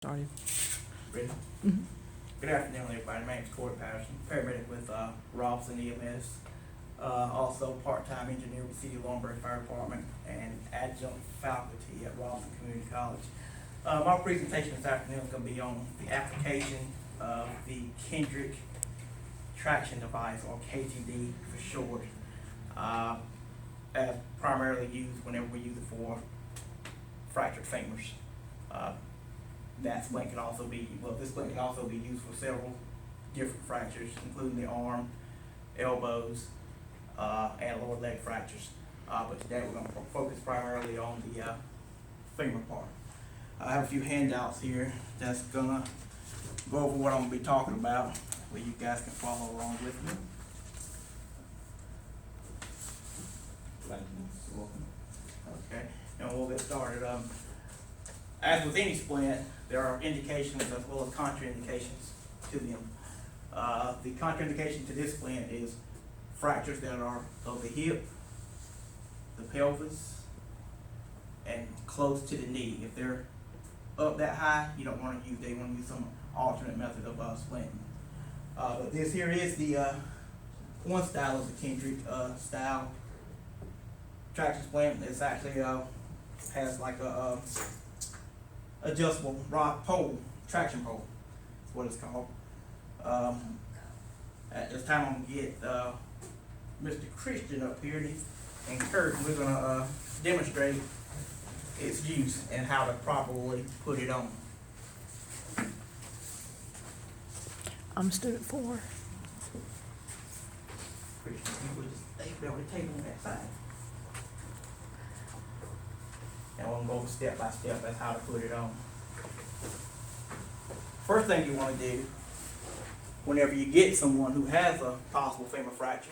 Started. Ready? Mhm. Good afternoon, everybody. My name is Corrie Patterson, paramedic with Robson EMS. Also part-time engineer with City of Lawrenceburg Fire Department and adjunct faculty at Robson Community College. My presentation this afternoon is going to be on the application of the Kendrick traction device, or KTD for short, as primarily used whenever we use it for fractured femurs. That splint can also be, this splint can also be used for several different fractures, including the arm, elbows, and lower leg fractures. But today we're going to focus primarily on the femur part. I have a few handouts here that's going to go over what I'm going to be talking about, where you guys can follow along with me. Thank you. You're welcome. Okay, and we'll get started. As with any splint, there are indications as well as contraindications to them. The contraindication to this splint is fractures that are of the hip, the pelvis, and close to the knee. If they're up that high, you don't want to use, they want to use some alternate method of splinting. But this here is the one style of the Kendrick style traction splint. It's actually has like a adjustable rod pole, traction pole, is what it's called. At this time, I'm gonna get Mr. Christian up here and Kurt. We're gonna demonstrate its use and how to properly put it on. I'm student 4. Christian, you would just stay there with the table on that side. And I'm gonna go step by step as how to put it on. First thing you want to do, whenever you get someone who has a possible femur fracture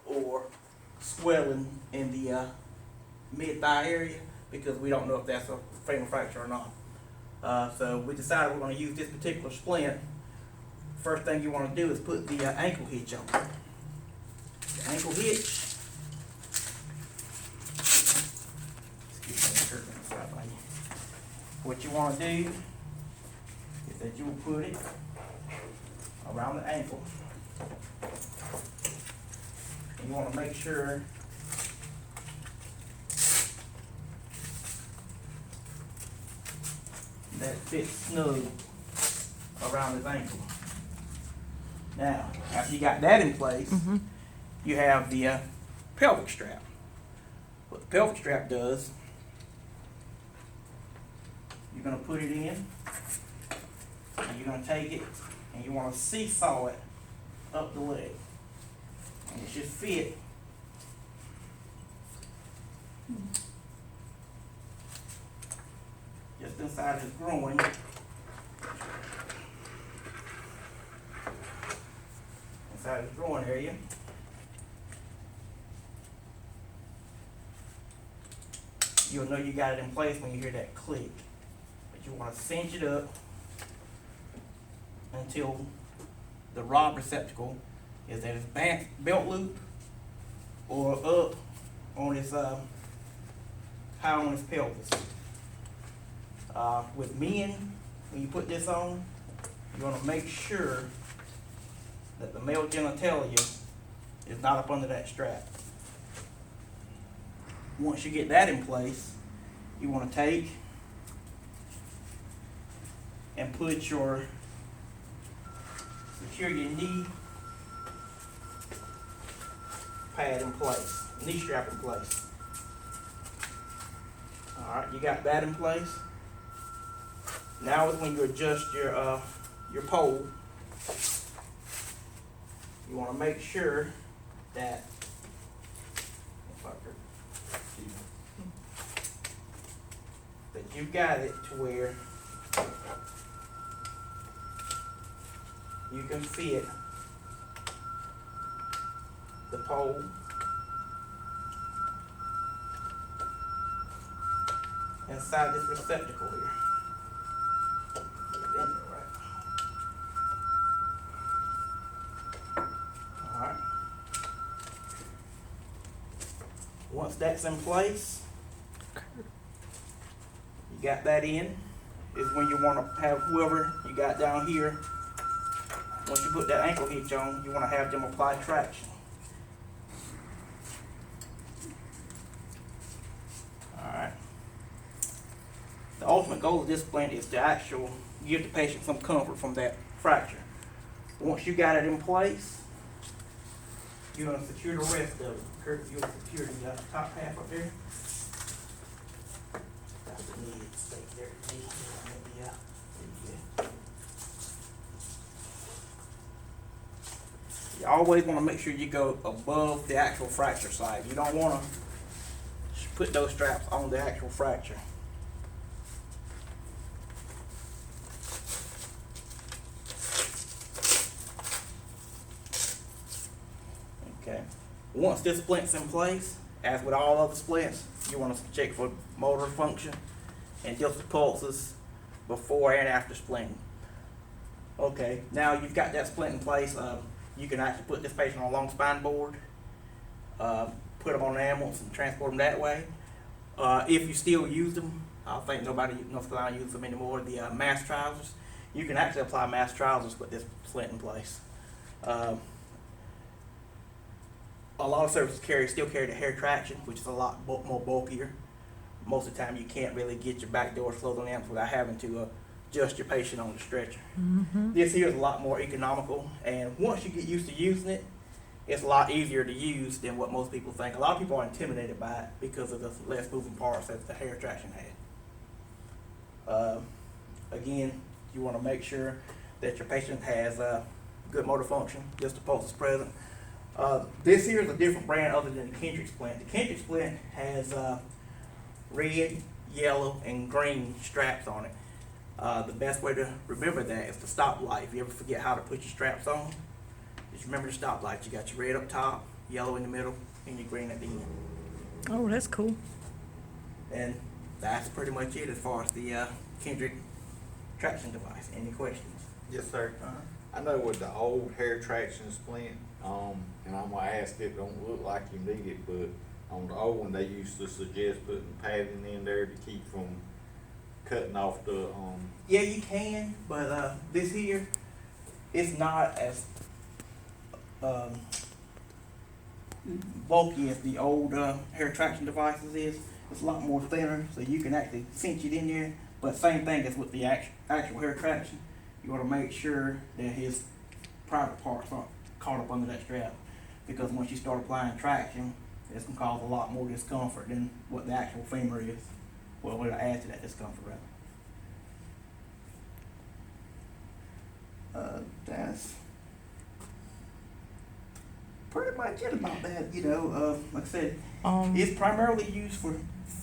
or swelling in the mid-thigh area, because we don't know if that's a femur fracture or not. So we decided we're going to use this particular splint. First thing you want to do is put the ankle hitch on. The ankle hitch. What you want to do is that you will put it around the ankle. And you want to make sure that it fits snug around his ankle. Now, after you got that in place, you have the pelvic strap. What the pelvic strap does, you're going to put it in, and you're going to take it, and you want to seesaw it up the leg. And it should fit just inside his groin. Inside his groin area. You'll know you got it in place when you hear that click. But you want to cinch it up until the rod receptacle is at his belt loop or up on his high on his pelvis. With men, when you put this on, you want to make sure that the male genitalia is not up under that strap. Once you get that in place, you want to take and put your secure your knee pad in place, knee strap in place. Alright, you got that in place. Now is when you adjust your pole. You want to make sure that you've got it to where you can fit the pole inside this receptacle here. Get it in there right. Alright. Once that's in place, you got that in, is when you wanna have whoever you got down here, once you put that ankle hitch on, you wanna have them apply traction. Alright. The ultimate goal of this splint is to give the patient some comfort from that fracture. Once you got it in place, you're gonna secure the rest of it. Kurt, you'll secure the top half up there. That's the knee, it's stay there, the knee, yeah, there you go. You always wanna make sure you go above the actual fracture site. You don't wanna put those straps on the actual fracture. Okay. Once this splint's in place, as with all other splints, you want to check for motor function and just the pulses before and after splinting. Okay, now you've got that splint in place, you can actually put this patient on a long spine board, put them on an ambulance and transport them that way. If you still use them, I think nobody in North Carolina uses them anymore, the mass trousers, you can actually apply mass trousers with this splint in place. A lot of services still carry the hair traction, which is a lot more bulkier. Most of the time you can't really get your back doors closed on the ambulance without having to adjust your patient on the stretcher. Mm-hmm. This here is a lot more economical, and once you get used to using it, it's a lot easier to use than what most people think. A lot of people are intimidated by it because of the less moving parts that the hair traction had. Again, you want to make sure that your patient has good motor function, just the pulse is present. This here is a different brand other than the Kendrick splint. The Kendrick splint has red, yellow, and green straps on it. The best way to remember that is the stoplight. If you ever forget how to put your straps on, just remember the stoplight. You got your red up top, yellow in the middle, and your green at the end. Oh, that's cool. And that's pretty much it as far as the Kendrick traction device. Any questions? Yes, sir. Uh-huh. I know with the old hair traction splint, and I'm gonna ask, it don't look like you need it, but on the old one, they used to suggest putting padding in there to keep from cutting off the, Yeah, you can, but this here, it's not as bulky as the old hair traction devices is. It's a lot more thinner, so you can actually cinch it in there. But same thing as with the actual hair traction. You want to make sure that his private parts aren't caught up under that strap, because once you start applying traction, it's going to cause a lot more discomfort than what the actual femur is. Well, it'll add to that discomfort, rather. That's pretty much it about that. You know, like I said, it's primarily used for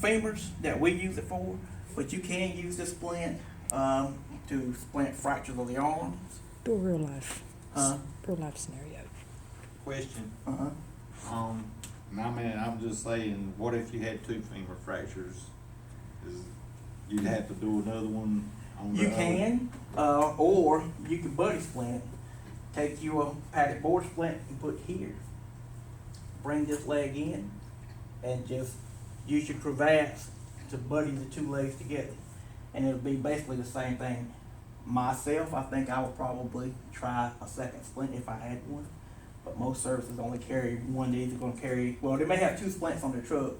femurs that we use it for, but you can use this splint to splint fractures of the arms. Do a real life scenario. question. Uh-huh. And I mean, I'm just saying, what if you had two femur fractures? You'd have to do another one on the You other? can, or you can buddy splint. Take you a padded board splint and put here. Bring this leg in and just use your crevasse to buddy the two legs together. And it'll be basically the same thing. Myself, I think I would probably try a second splint if I had one. But most services only carry one. They're either going to carry, well, they may have two splints on their truck.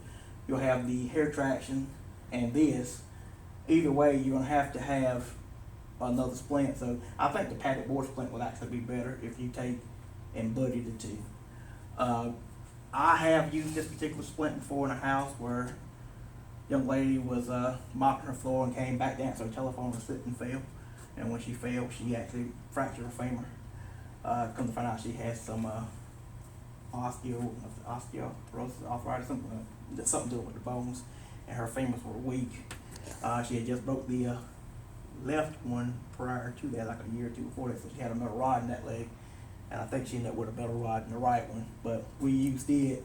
You'll have the hair traction and this. Either way, you're going to have another splint. So I think the padded board splint would actually be better if you take and buddy the two. I have used this particular splint before in a house where a young lady was mopping her floor and came back down, so her telephone was slipped and fell. And when she fell, she actually fractured her femur. Come to find out she had some osteoporosis, arthritis, something to do with the bones, and her femurs were weak. She had just broke the left one prior to that, like a year or two before that, so she had a metal rod in that leg, and I think she ended up with a metal rod in the right one. But we used it,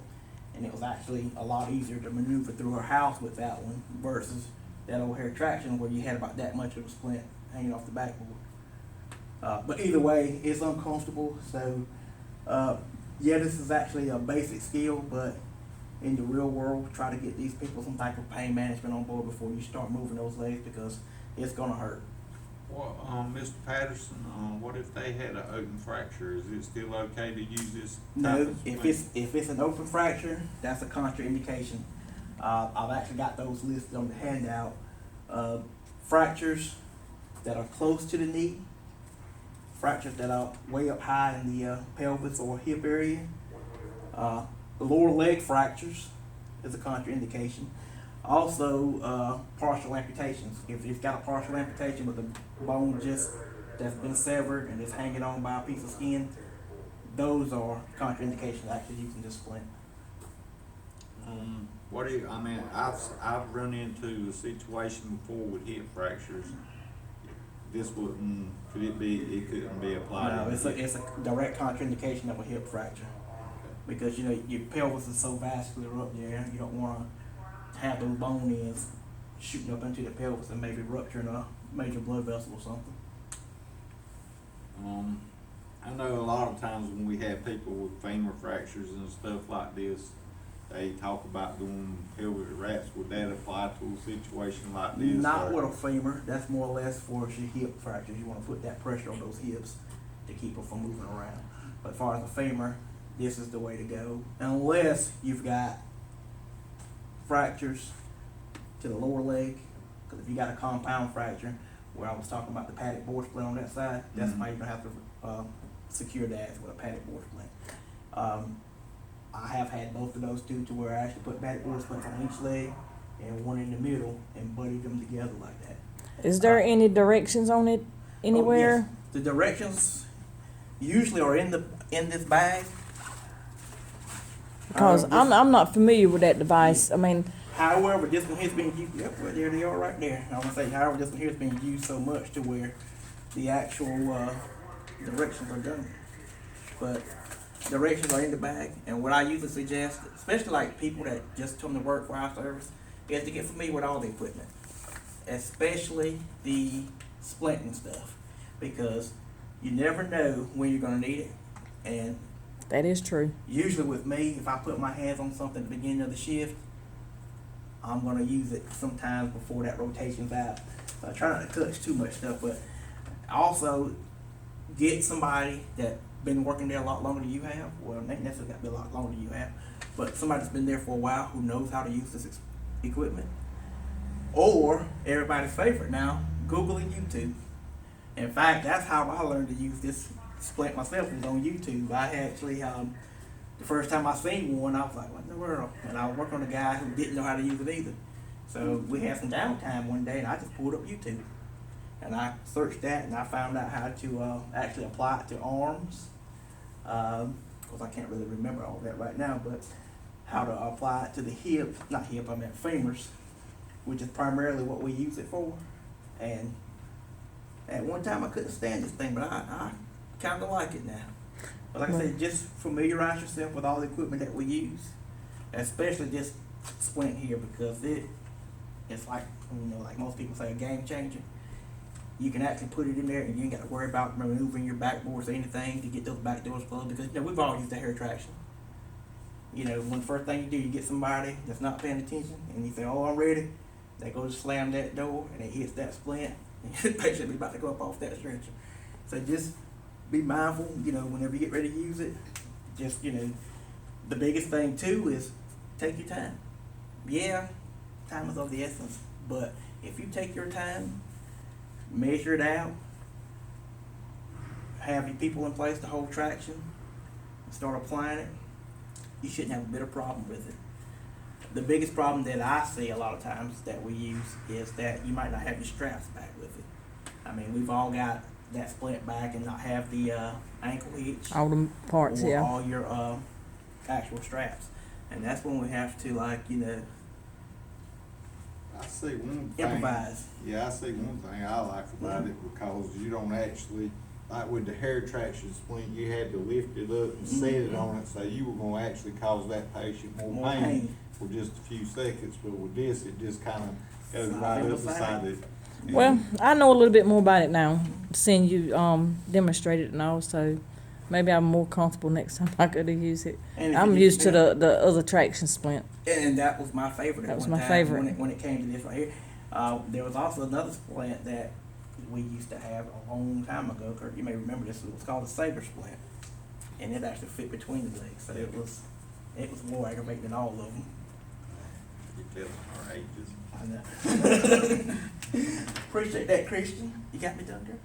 and it was actually a lot easier to maneuver through her house with that one versus that old hair traction where you had about that much of a splint hanging off the backboard. But either way, it's uncomfortable. So, yeah, this is actually a basic skill, but in the real world, try to get these people some type of pain management on board before you start moving those legs, because it's gonna hurt. Well, Mr. Patterson, what if they had an open fracture? Is it still okay to use this type No, of if it's an open fracture, that's a contraindication. I've actually got those listed on the handout. Fractures that are close to the knee, fractures that are way up high in the pelvis or hip area, lower leg fractures is a contraindication. Also, partial amputations. If you've got a partial amputation with a bone just that's been severed and it's hanging on by a piece of skin, those are contraindications actually using this splint. What do you, I mean, I've run into a situation before with hip fractures. This wouldn't, it couldn't be applied? No, it's a direct contraindication of a hip fracture. Because, you know, your pelvis is so vascular up there, you don't want to have those bone ends shooting up into the pelvis and maybe rupturing a major blood vessel or something. I know a lot of times when we have people with femur fractures and stuff like this, they talk about doing pelvic wraps. Would that apply to a situation like this? Not with a femur. That's more or less for your hip fractures. You want to put that pressure on those hips to keep them from moving around. But as far as a femur, this is the way to go. Unless you've got fractures to the lower leg. Because if you got a compound fracture, where I was talking about the padded board splint on that side, that's why you're going to have to secure the ass with a padded board splint. I have had both of those two to where I actually put padded board splints on each leg and one in the middle and buddied them together like that. Is there any directions on it anywhere? Oh, yes. The directions usually are in this bag. Because I'm not familiar with that device. I mean, However, this one here's being used. Yep, well, there they are right there. I want to say, however, this one here is being used so much to where the actual directions are done. But directions are in the bag, and what I usually suggest, especially like people that just come to work for our service, is to get familiar with all the equipment, especially the splinting stuff, because you never know when you're going to need it. And that is true. usually with me, if I put my hands on something at the beginning of the shift, I'm going to use it sometimes before that rotation's out. So I try not to touch too much stuff, but also get somebody that been working there a lot longer than you have. Well, not necessarily got to be a lot longer than you have, but somebody that's been there for a while who knows how to use this equipment. Or everybody's favorite now, Google and YouTube. In fact, that's how I learned to use this splint myself, was on YouTube. I actually, the first time I seen one, I was like, what in the world? And I was working on a guy who didn't know how to use it either. So we had some downtime one day, and I just pulled up YouTube. And I searched that, and I found out how to actually apply it to arms. Of course, I can't really remember all that right now, but how to apply it to the hip, not hip, I meant femurs, which is primarily what we use it for. And at one time, I couldn't stand this thing, but I kind of like it now. But like I said, just familiarize yourself with all the equipment that we use, especially this splint here, because it's like, you know, like most people say, a game changer. You can actually put it in there and you ain't got to worry about maneuvering your backboards or anything to get those back doors closed, because, you know, we've all used the hair traction. You know, when the first thing you do, you get somebody that's not paying attention and you say, oh, I'm ready. They go to slam that door and it hits that splint and you're basically about to go up off that stretcher. So just be mindful, you know, whenever you get ready to use it. Just, you know, the biggest thing too is take your time. Yeah, time is of the essence, but if you take your time, measure it out, have your people in place to hold traction, and start applying it, you shouldn't have a bit of problem with it. The biggest problem that I see a lot of times that we use is that you might not have your straps back with it. I mean, we've all got that splint back and not have the ankle hitch, All the parts, or yeah. all your actual straps. And that's when we have to, like, you know, I see one thing. improvise. Yeah, I see one thing I like about it, because you don't actually, like with the hair traction splint, you had to lift it up and set it on it, so you were gonna actually cause that patient more pain for just a few seconds. But with this, it just kind of goes right up beside it. Well, I know a little bit more about it now, seeing you demonstrate it and all, so maybe I'm more comfortable next time I go to use it. And if I'm you used to get- the other traction splint. And that was my favorite. That at was one my time favorite. when it came to this right here. There was also another splint that we used to have a long time ago, Kurt, you may remember this, it was called a saber splint. And it actually fit between the legs, so it was more aggravating than all of them. You're telling our ages. I know. Appreciate that, Christian. You got me done, girl?